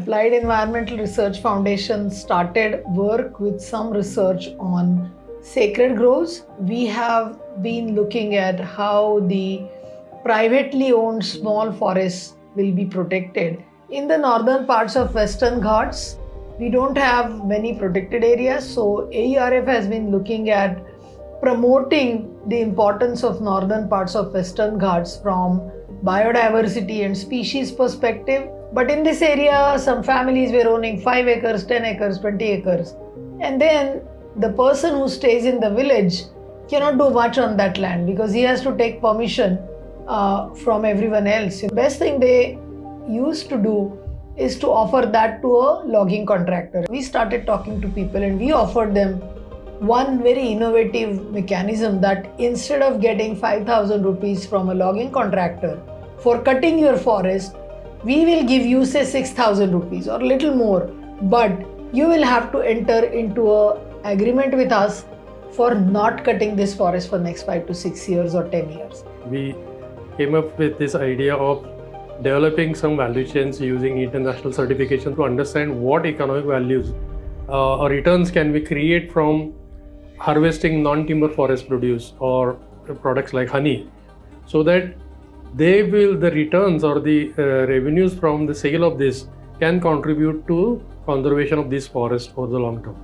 Applied Environmental Research Foundation started work with some research on sacred groves. We have been looking at how the privately owned small forests will be protected. In the northern parts of Western Ghats, we don't have many protected areas, so AERF has been looking at promoting the importance of northern parts of Western Ghats from biodiversity and species perspective. But in this area, some families were owning 5 acres, 10 acres, 20 acres. And then the person who stays in the village cannot do much on that land because he has to take permission from everyone else. The best thing they used to do is to offer that to a logging contractor. We started talking to people and we offered them one very innovative mechanism that instead of getting 5,000 rupees from a logging contractor for cutting your forest, we will give you say 6,000 rupees or little more, but you will have to enter into an agreement with us for not cutting this forest for next 5 to 6 years or 10 years. We came up with this idea of developing some value chains using international certification to understand what economic values or returns can we create from harvesting non-timber forest produce or products like honey, so that the returns or the revenues from the sale of this can contribute to conservation of this forest over the long term.